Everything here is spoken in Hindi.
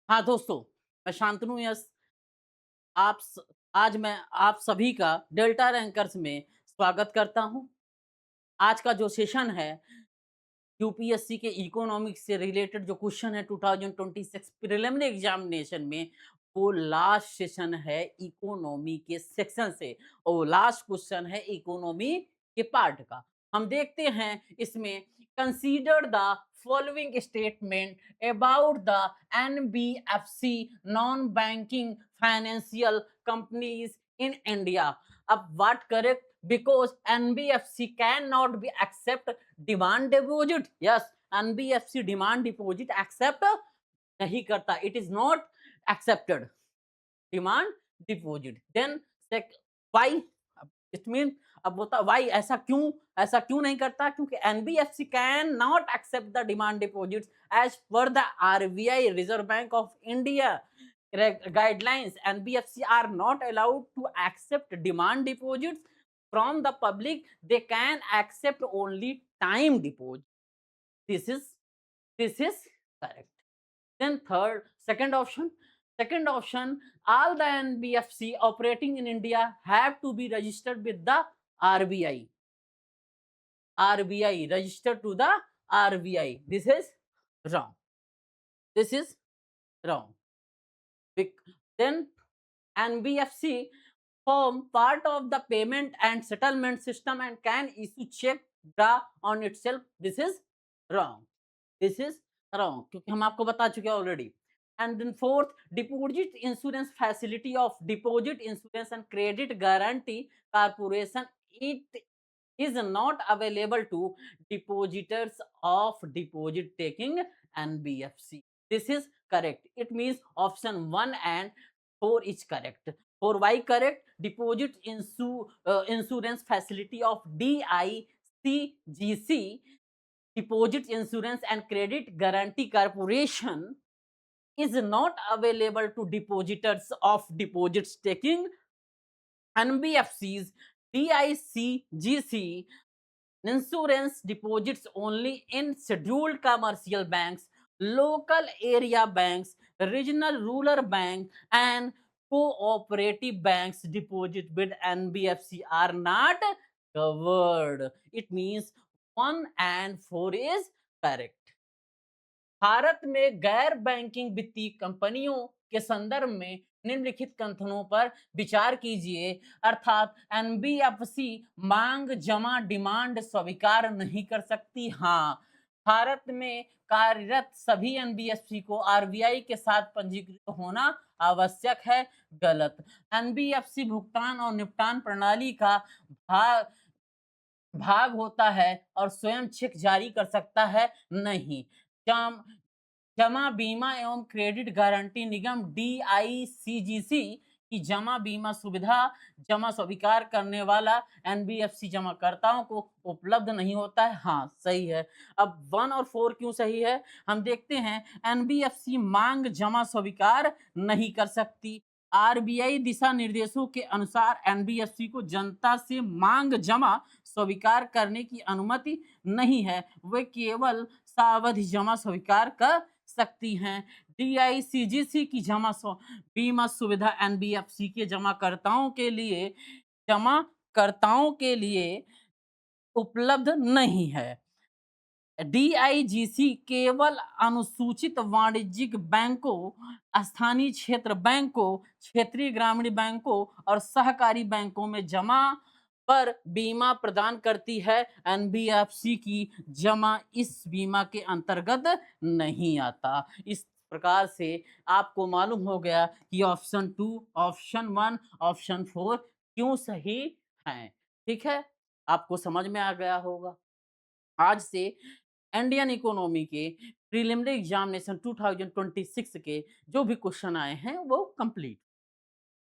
हाँ दोस्तों, मैं शांतनु यस आप स आज मैं आप सभी का डेल्टा रैंकर्स में स्वागत करता हूँ। आज का जो सेशन है, यूपीएससी के इकोनॉमिक्स से रिलेटेड जो क्वेश्चन है 2026 प्रिलिमिनरी एग्जामिनेशन में, वो लास्ट सेशन है इकोनॉमी के सेक्शन से और लास्ट क्वेश्चन है इकोनॉमी के पार्ट का। हम देखते हैं इसमें consider the following statement about the NBFC non banking financial companies in India. अब what correct because NBFC cannot be accept demand deposit. Yes, NBFC demand deposit accept नहीं करता. It is not accepted demand deposit. Then why? It means अब बोलता why ऐसा क्यों नहीं करता? क्योंकि NBFC cannot accept the demand deposits as per the RBI Reserve Bank of India guidelines. NBFC are not allowed to accept demand deposits from the public. They can accept only time deposit. This is this is correct. Then second option, all the NBFC operating in India have to be registered with the RBI. RBI registered to the RBI. This is wrong. This is wrong. Then NBFC form part of the payment and settlement system and can issue check draw on itself. This is wrong. This is wrong क्योंकि हम आपको बता चुके हैं already. And then fourth, deposit insurance facility of Deposit Insurance and Credit Guarantee Corporation. It is not available to depositors of deposit taking NBFC. This is correct. It means option 1 and 4 is correct. For why correct? Insurance facility of DICGC, Deposit Insurance and Credit Guarantee Corporation, is not available to depositors of deposits taking NBFCs. DICGC insurance deposits only in scheduled commercial banks, local area banks, regional rural bank, and cooperative banks. Deposit with NBFC are not covered. It means 1 and 4 is correct. Bharat में गैर बैंकिंग वित्तीय कंपनियों के संदर्भ में निम्नलिखित कथनों पर विचार कीजिए, अर्थात एनबीएफसी मांग जमा डिमांड स्वीकार नहीं कर सकती. हाँ, भारत में कार्यरत सभी एनबीएफसी को आरबीआई के साथ पंजीकृत होना आवश्यक है. गलत. एनबीएफसी भुगतान और निपटान प्रणाली का भाग भाग होता है और स्वयं चेक जारी कर सकता है नहीं. जम जमा बीमा एवं क्रेडिट गारंटी निगम डीआईसीजीसी की जमा बीमा सुविधा जमा स्वीकार करने वाला एनबीएफसी जमाकर्ताओं को उपलब्ध नहीं होता है. हाँ, सही है. अब 1 और 4 क्यों सही है, हम देखते हैं. एनबीएफसी मांग जमा स्वीकार नहीं कर सकती. आरबीआई दिशा निर्देशों के अनुसार एनबीएफसी को जनता से मांग जमा स्वीकार करने की अनुमति नहीं है. वे केवल सावधि जमा स्वीकार कर सकती हैं. डीआईसीजीसी की बीमा सुविधा एनबीएफसी के जमाकर्ताओं के लिए उपलब्ध नहीं है. डीआईजीसी केवल अनुसूचित वाणिज्यिक बैंकों, स्थानीय क्षेत्र बैंकों, क्षेत्रीय ग्रामीण बैंकों और सहकारी बैंकों में जमा पर बीमा प्रदान करती है. एनबीएफसी की जमा इस बीमा के अंतर्गत नहीं आता. इस प्रकार से आपको मालूम हो गया कि ऑप्शन 2, ऑप्शन 1, ऑप्शन 4 क्यों सही हैं. ठीक है, आपको समझ में आ गया होगा. आज से इंडियन इकोनॉमी के प्रीलिमिनरी एग्जामिनेशन 2026 के जो भी क्वेश्चन आए हैं वो कंप्लीट